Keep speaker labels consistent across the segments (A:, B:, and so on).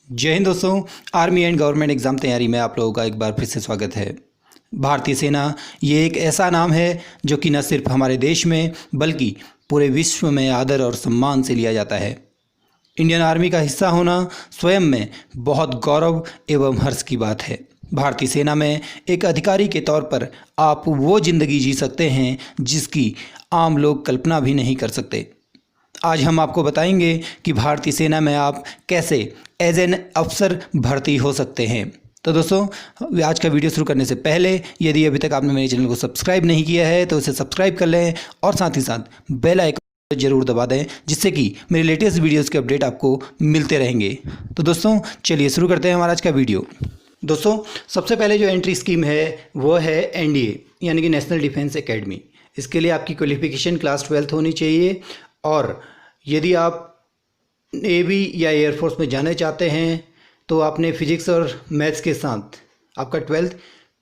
A: जय हिंद दोस्तों। Army and government exam तैयारी में आप लोगों का एक बार फिर से स्वागत है। भारतीय सेना ये एक ऐसा नाम है जो कि न सिर्फ हमारे देश में बल्कि पूरे विश्व में आदर और सम्मान से लिया जाता है। इंडियन आर्मी का हिस्सा होना स्वयं में बहुत गौरव एवं हर्ष की बात है। भारतीय सेना में एक अधिकारी के तौर पर आप वो ज़िंदगी जी सकते हैं जिसकी आम लोग कल्पना भी नहीं कर सकते। आज हम आपको बताएंगे कि भारतीय सेना में आप कैसे एज एन अफसर भर्ती हो सकते हैं। तो दोस्तों, आज का वीडियो शुरू करने से पहले यदि अभी तक आपने मेरे चैनल को सब्सक्राइब नहीं किया है तो इसे सब्सक्राइब कर लें और साथ ही साथ बेल आइकन जरूर दबा दें, जिससे कि मेरे लेटेस्ट वीडियोज़ के अपडेट आपको मिलते रहेंगे। तो दोस्तों चलिए शुरू करते हैं हमारा आज का वीडियो। दोस्तों, सबसे पहले जो एंट्री स्कीम है वो है एनडीए यानी कि नेशनल डिफेंस एकेडमी। इसके लिए आपकी क्वालिफिकेशन क्लास 12 होनी चाहिए और यदि आप नेवी या एयरफोर्स में जाना चाहते हैं तो आपने फिजिक्स और मैथ्स के साथ आपका 12th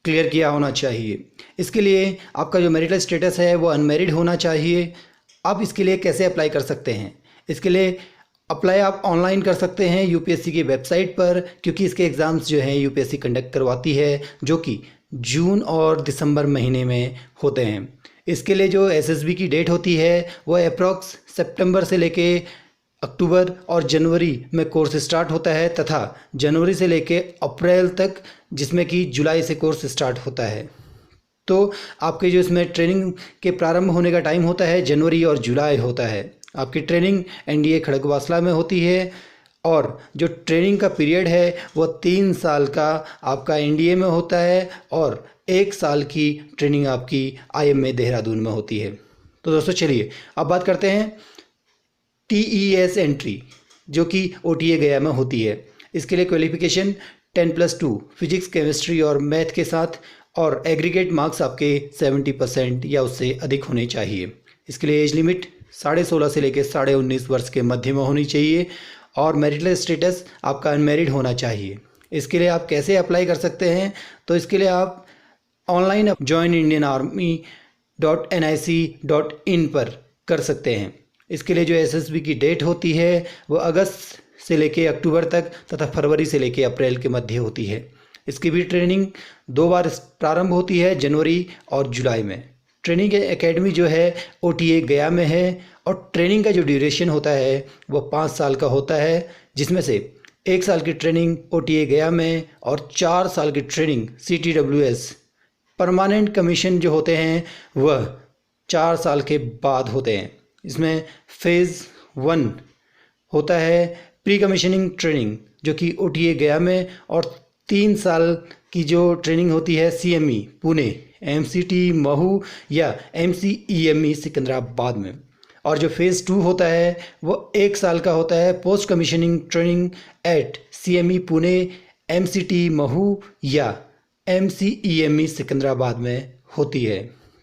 A: क्लियर किया होना चाहिए। इसके लिए आपका जो मैरिटल स्टेटस है वो अनमैरिड होना चाहिए। आप इसके लिए कैसे अप्लाई कर सकते हैं? इसके लिए अप्लाई आप ऑनलाइन कर सकते हैं यूपीएससी की वेबसाइट पर, क्योंकि इसके एग्ज़ाम्स जो हैं यूपीएससी कंडक्ट करवाती है, जो कि जून और दिसंबर महीने में होते हैं। इसके लिए जो एसएसबी की डेट होती है वो अप्रॉक्स सितंबर से लेके अक्टूबर और जनवरी में कोर्स स्टार्ट होता है, तथा जनवरी से लेके अप्रैल तक, जिसमें कि जुलाई से कोर्स स्टार्ट होता है। तो आपके जो इसमें ट्रेनिंग के प्रारंभ होने का टाइम होता है जनवरी और जुलाई होता है। आपकी ट्रेनिंग एनडीए खड़गवासला में होती है और जो ट्रेनिंग का पीरियड है वो 3 साल का आपका एनडीए में होता है और 1 साल की ट्रेनिंग आपकी आईएमए देहरादून में होती है। तो दोस्तों चलिए अब बात करते हैं टीईएस एंट्री, जो कि ओटीए गया में होती है। इसके लिए क्वालिफिकेशन 10+2 फिजिक्स केमिस्ट्री और मैथ के साथ और एग्रीगेट मार्क्स आपके 70% या उससे अधिक होने चाहिए। इसके लिए एज लिमिट 16.5 से लेकर 19.5 वर्ष के मध्य में होनी चाहिए और मैरिटल स्टेटस आपका अनमैरिड होना चाहिए। इसके लिए आप कैसे अप्लाई कर सकते हैं? तो इसके लिए आप ऑनलाइन joinindianarmy.nic.in पर कर सकते हैं। इसके लिए जो एसएसबी की डेट होती है वो अगस्त से लेके अक्टूबर तक तथा फरवरी से लेके अप्रैल के मध्य होती है। इसकी भी ट्रेनिंग 2 बार प्रारंभ होती है, जनवरी और जुलाई में। ट्रेनिंग एकेडमी जो है ओटीए गया में है और ट्रेनिंग का जो ड्यूरेशन होता है वो 5 साल का होता है, जिसमें से 1 साल की ट्रेनिंग ओटीए गया में और 4 साल की ट्रेनिंग सीटीडब्ल्यूएस परमानेंट कमीशन जो होते हैं वह 4 साल के बाद होते हैं। इसमें फेज़ 1 होता है प्री कमीशनिंग ट्रेनिंग, जो कि ओटीए गया में, और 3 साल की जो ट्रेनिंग होती है सीएमई पुणे, एमसीटी महू या एमसीईएमई सिकंदराबाद में। और जो फेज़ 2 होता है वो 1 साल का होता है post commissioning training at CME Pune, MCT Mhow या एमसीईएमई सिकंदराबाद में होती है।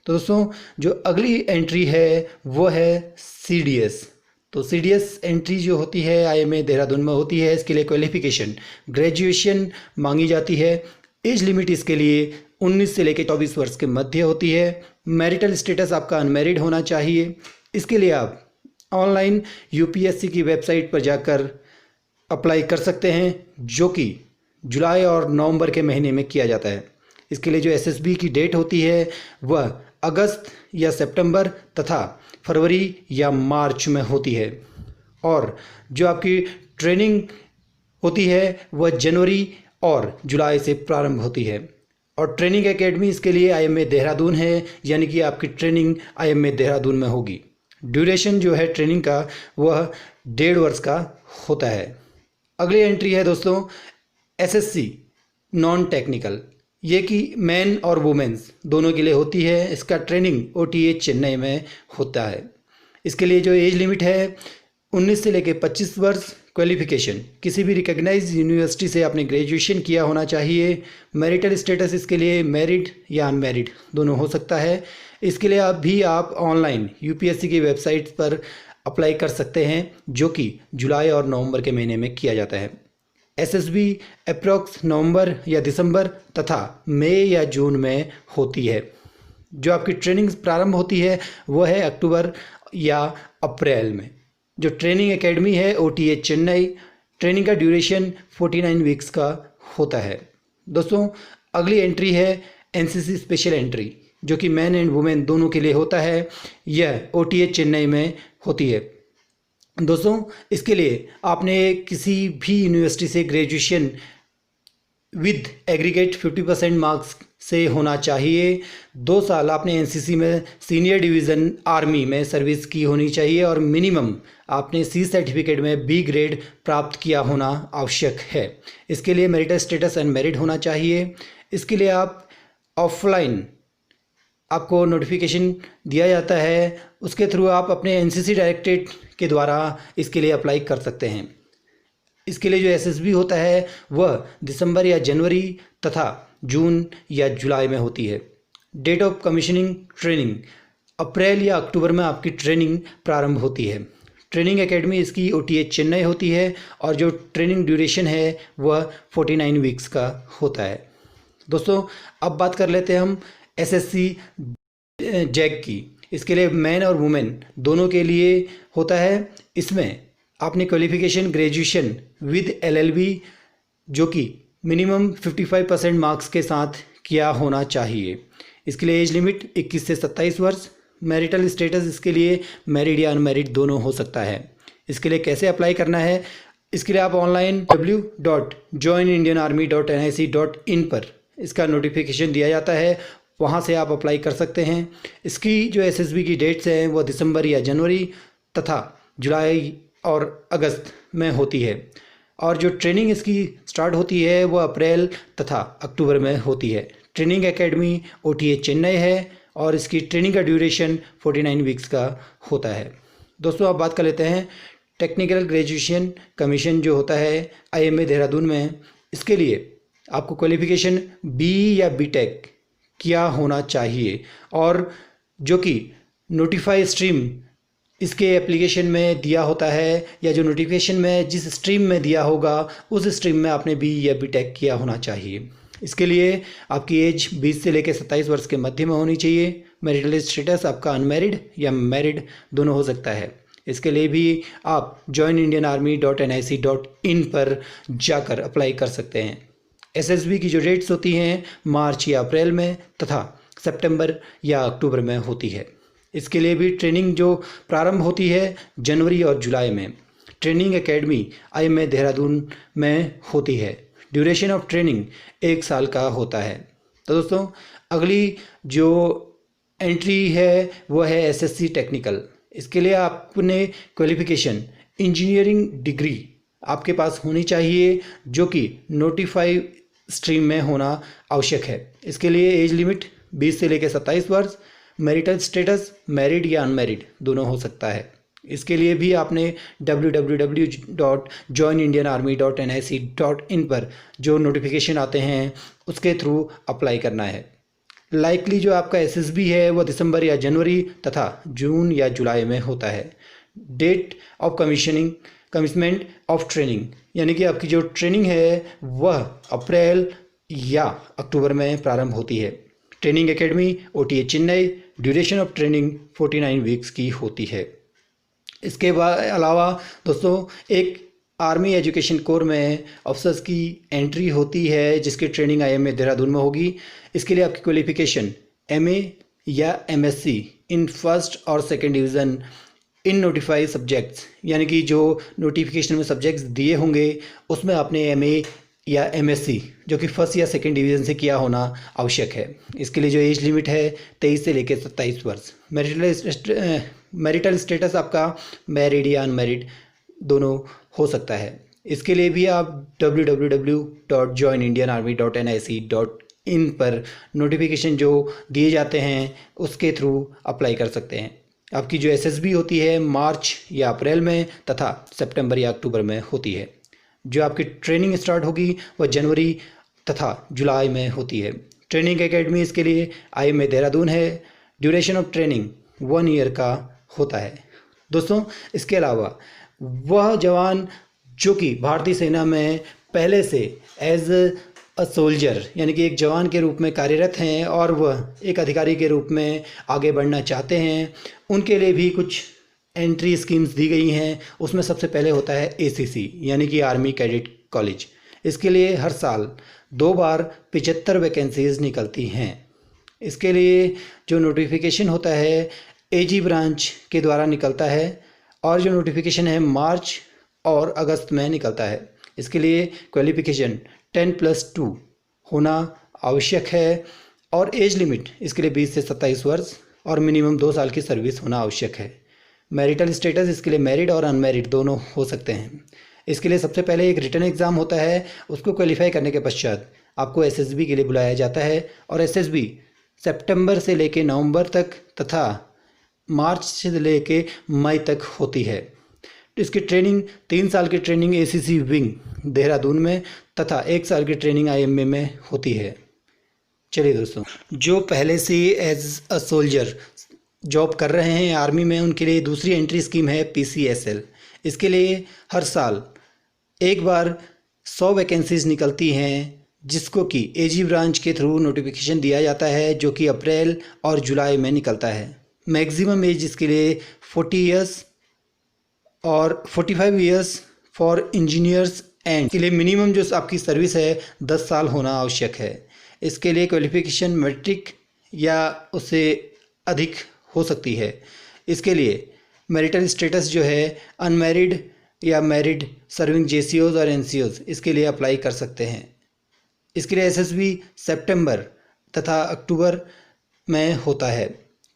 A: तो दोस्तों, जो अगली एंट्री है वो है सीडीएस। तो सीडीएस एंट्री जो होती है आईएमए देहरादून में होती है। इसके लिए क्वालिफिकेशन ग्रेजुएशन मांगी जाती है। एज लिमिट इसके लिए 19 से लेकर 24 वर्ष के मध्य होती है। मैरिटल स्टेटस आपका अनमैरिड होना चाहिए। इसके लिए आप ऑनलाइन यूपीएससी की वेबसाइट पर जाकर अप्लाई कर सकते हैं, जो कि जुलाई और नवंबर के महीने में किया जाता है। इसके लिए जो एसएसबी की डेट होती है वह अगस्त या सितंबर तथा फरवरी या मार्च में होती है और जो आपकी ट्रेनिंग होती है वह जनवरी और जुलाई से प्रारंभ होती है। और ट्रेनिंग एकेडमी इसके लिए आईएमए देहरादून है, यानी कि आपकी ट्रेनिंग आईएमए देहरादून में होगी। ड्यूरेशन जो है ट्रेनिंग का वह 1.5 वर्ष का होता है। अगली एंट्री है दोस्तों एसएससी नॉन टेक्निकल, ये कि मैन और वुमेन्स दोनों के लिए होती है। इसका ट्रेनिंग ओटीए चेन्नई में होता है। इसके लिए जो एज लिमिट है 19 से लेकर 25 वर्ष। क्वालिफिकेशन किसी भी रिकॉग्नाइज्ड यूनिवर्सिटी से आपने ग्रेजुएशन किया होना चाहिए। मैरिटल स्टेटस इसके लिए मैरिड या अनमैरिड दोनों हो सकता है। इसके लिए आप ऑनलाइन यूपीएससी की वेबसाइट पर अप्लाई कर सकते हैं, जो कि जुलाई और नवंबर के महीने में किया जाता है। एसएसबी अप्रॉक्स नवंबर या दिसंबर तथा मई या जून में होती है। जो आपकी ट्रेनिंग प्रारंभ होती है वो है अक्टूबर या अप्रैल में। जो ट्रेनिंग एकेडमी है ओटीए चेन्नई, ट्रेनिंग का ड्यूरेशन 49 वीक्स का होता है। दोस्तों अगली एंट्री है एनसीसी स्पेशल एंट्री, जो कि मैन एंड वुमेन दोनों के लिए होता है। यह OTH चेन्नई में होती है। दोस्तों इसके लिए आपने किसी भी यूनिवर्सिटी से ग्रेजुएशन विद एग्रीगेट 50% मार्क्स से होना चाहिए। 2 साल आपने एनसीसी में सीनियर डिवीज़न आर्मी में सर्विस की होनी चाहिए और मिनिमम आपने C सर्टिफिकेट में B ग्रेड प्राप्त किया होना आवश्यक है। इसके लिए मैरिटल स्टेटस अनमैरिड होना चाहिए। इसके लिए आप ऑफलाइन आपको नोटिफिकेशन दिया जाता है, उसके थ्रू आप अपने एनसीसी डायरेक्टरेट के द्वारा इसके लिए अप्लाई कर सकते हैं। इसके लिए जो एसएसबी होता है वह दिसंबर या जनवरी तथा जून या जुलाई में होती है। डेट ऑफ कमीशनिंग ट्रेनिंग अप्रैल या अक्टूबर में आपकी ट्रेनिंग प्रारंभ होती है। ट्रेनिंग एकेडमी इसकी OTH चेन्नई होती है और जो ट्रेनिंग ड्यूरेशन है वह 49 वीक्स का होता है। दोस्तों अब बात कर लेते हैं हम SSC जैक की। इसके लिए मैन और वुमेन दोनों के लिए होता है। इसमें आपने क्वालिफिकेशन ग्रेजुएशन विद LLB जो कि मिनिमम 55% मार्क्स के साथ किया होना चाहिए। इसके लिए एज लिमिट 21 से 27 वर्ष। मैरिटल स्टेटस इसके लिए मैरिड या अनमैरिड दोनों हो सकता है। इसके लिए कैसे अप्लाई करना है, इसके लिए आप ऑनलाइन www.joinindianarmy.nic.in पर इसका नोटिफिकेशन दिया जाता है, वहाँ से आप अप्लाई कर सकते हैं। इसकी जो SSB की डेट्स हैं वह दिसंबर या जनवरी तथा जुलाई और अगस्त में होती है और जो ट्रेनिंग इसकी स्टार्ट होती है वह अप्रैल तथा अक्टूबर में होती है। ट्रेनिंग एकेडमी OTH चेन्नई है और इसकी ट्रेनिंग का ड्यूरेशन 49 वीक्स का होता है। दोस्तों अब बात कर लेते हैं टेक्निकल ग्रेजुएशन कमीशन जो होता है IMA देहरादून में। इसके लिए आपको क्वालिफिकेशन BE या BTech किया होना चाहिए और जो कि नोटिफाई स्ट्रीम इसके एप्लीकेशन में दिया होता है या जो नोटिफिकेशन में जिस स्ट्रीम में दिया होगा उस स्ट्रीम में आपने BE या BTech किया होना चाहिए। इसके लिए आपकी एज 20 से लेकर 27 वर्ष के मध्य में होनी चाहिए। मैरिटल स्टेटस आपका अनमैरिड या मैरिड दोनों हो सकता है। इसके लिए भी आप joinindianarmy.nic.in पर जाकर अप्लाई कर सकते हैं। SSB की जो डेट्स होती हैं मार्च या अप्रैल में तथा सितंबर या अक्टूबर में होती है। इसके लिए भी ट्रेनिंग जो प्रारंभ होती है जनवरी और जुलाई में। ट्रेनिंग एकेडमी IMA देहरादून में होती है। ड्यूरेशन ऑफ ट्रेनिंग 1 साल का होता है। तो दोस्तों अगली जो एंट्री है वह है SSC टेक्निकल। इसके लिए आपने क्वालिफिकेशन इंजीनियरिंग डिग्री आपके पास होनी चाहिए जो कि नोटिफाई स्ट्रीम में होना आवश्यक है। इसके लिए एज लिमिट 20 से लेकर 27 वर्ष। मैरिटल स्टेटस मैरिड या अनमैरिड दोनों हो सकता है। इसके लिए भी आपने www.joinindianarmy.nic.in पर जो नोटिफिकेशन आते हैं उसके थ्रू अप्लाई करना है। लाइकली जो आपका SSB है वह दिसंबर या जनवरी तथा जून या जुलाई में होता है। Date of commitment of training यानी कि आपकी जो ट्रेनिंग है वह अप्रैल या अक्टूबर में प्रारंभ होती है। Training academy OTH Chennai. Duration of training 49 weeks की होती है। इसके अलावा दोस्तों एक आर्मी एजुकेशन कोर में ऑफिसर्स की एंट्री होती है जिसकी ट्रेनिंग IMA देहरादून में होगी। इसके लिए आपकी क्वालिफिकेशन MA या MSc इन फर्स्ट और second division in notified subjects यानी कि जो नोटिफिकेशन में सब्जेक्ट्स दिए होंगे उसमें आपने MA या MSc जो कि फर्स्ट या सेकेंड डिवीज़न से किया होना आवश्यक है। इसके लिए जो एज लिमिट है 23 से लेकर 27 वर्ष। मैरिटल स्टेटस आपका मैरिड या अनमैरिड दोनों हो सकता है। इसके लिए भी आप www.joinindianarmy.nic.in पर नोटिफिकेशन जो दिए जाते हैं उसके थ्रू अप्लाई कर सकते हैं। आपकी जो SSB होती है मार्च या अप्रैल में तथा सितंबर या अक्टूबर में होती है। जो आपकी ट्रेनिंग स्टार्ट होगी वह जनवरी तथा जुलाई में होती है। ट्रेनिंग एकेडमी इसके लिए IMA देहरादून है। ड्यूरेशन ऑफ ट्रेनिंग 1 ईयर का होता है। दोस्तों इसके अलावा वह जवान जो कि भारतीय सेना में पहले से एज अ सोल्जर यानी कि एक जवान के रूप में कार्यरत हैं और वह एक अधिकारी के रूप में आगे बढ़ना चाहते हैं, उनके लिए भी कुछ एंट्री स्कीम्स दी गई हैं। उसमें सबसे पहले होता है ACC यानी कि आर्मी कैडेट कॉलेज। इसके लिए हर साल 2 बार 75 वैकेंसीज निकलती हैं। इसके लिए जो नोटिफिकेशन होता है AG ब्रांच के द्वारा निकलता है और जो नोटिफिकेशन है मार्च और अगस्त में निकलता है। इसके लिए क्वालिफिकेशन 10+2 होना आवश्यक है और एज लिमिट इसके लिए 20 से 27 वर्ष और मिनिमम 2 साल की सर्विस होना आवश्यक है। मैरिटल स्टेटस इसके लिए मैरिड और अनमैरिड दोनों हो सकते हैं। इसके लिए सबसे पहले एक रिटन एग्ज़ाम होता है, उसको क्वालिफाई करने के पश्चात आपको SSB के लिए बुलाया जाता है और SSB सितंबर से लेके नवंबर तक तथा मार्च से लेके मई तक होती है। इसकी ट्रेनिंग 3 साल की ट्रेनिंग ACC विंग देहरादून में तथा 1 साल की ट्रेनिंग IMA में होती है। चलिए दोस्तों, जो पहले से एज अ सोल्जर जॉब कर रहे हैं आर्मी में, उनके लिए दूसरी एंट्री स्कीम है PCSL। इसके लिए हर साल 1 बार 100 वैकेंसीज निकलती हैं, जिसको कि AG ब्रांच के थ्रू नोटिफिकेशन दिया जाता है, जो कि अप्रैल और जुलाई में निकलता है। मैक्सिमम एज इसके लिए 40 इयर्स और 45 इयर्स फॉर इंजीनियर्स एंड के लिए मिनिमम जो आपकी सर्विस है 10 साल होना आवश्यक है। इसके लिए क्वालिफिकेशन मैट्रिक या उससे अधिक हो सकती है। इसके लिए मैरिटल स्टेटस जो है अनमैरिड या मैरिड सर्विंग JCOs और NCOs इसके लिए अप्लाई कर सकते हैं। इसके लिए SSB सितंबर तथा अक्टूबर में होता है।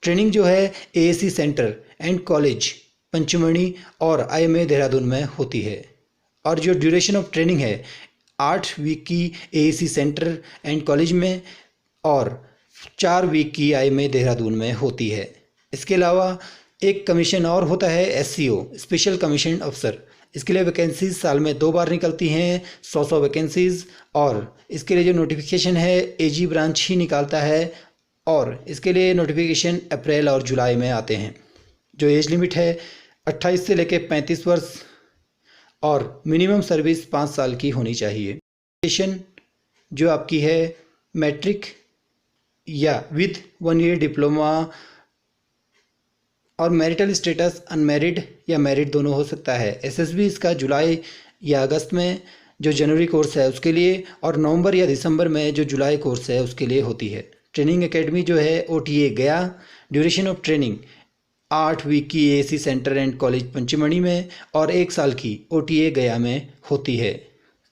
A: ट्रेनिंग जो है AAC centre and college Pachmarhi और IMA देहरादून में होती है और जो ड्यूरेशन ऑफ ट्रेनिंग है 8 वीक की AAC सेंटर एंड कॉलेज में और 4 वीक की IMA देहरादून में होती है। इसके अलावा एक कमीशन और होता है SCO स्पेशल कमीशन अफसर। इसके लिए वैकेंसीज साल में 2 बार निकलती हैं, 100 वैकेंसीज, और इसके लिए जो नोटिफिकेशन है AG ब्रांच ही निकालता है और इसके लिए नोटिफिकेशन अप्रैल और जुलाई में आते हैं। जो एज लिमिट है 28 से लेकर 35 वर्ष और मिनिमम सर्विस 5 साल की होनी चाहिए। एजुकेशन जो आपकी है मैट्रिक या विद 1 ईयर डिप्लोमा और मैरिटल स्टेटस अनमैरिड या मैरिड दोनों हो सकता है। SSB इसका जुलाई या अगस्त में जो जनवरी कोर्स है उसके लिए और नवंबर या दिसंबर में जो जुलाई कोर्स है उसके लिए होती है। ट्रेनिंग एकेडमी जो है OTA गया। ड्यूरेशन ऑफ ट्रेनिंग 8 वीक की AAC centre and college Pachmarhi में और 1 साल की OTA गया में होती है।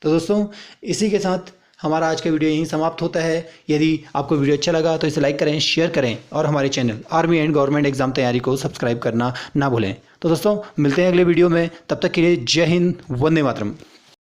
A: तो दोस्तों, इसी के साथ हमारा आज का वीडियो यहीं समाप्त होता है। यदि आपको वीडियो अच्छा लगा तो इसे लाइक करें, शेयर करें और हमारे channel army and government exam तैयारी को सब्सक्राइब करना ना भूलें। तो दोस्तों, मिलते हैं अगले वीडियो में। तब तक के लिए जय हिंद, वंदे मातरम।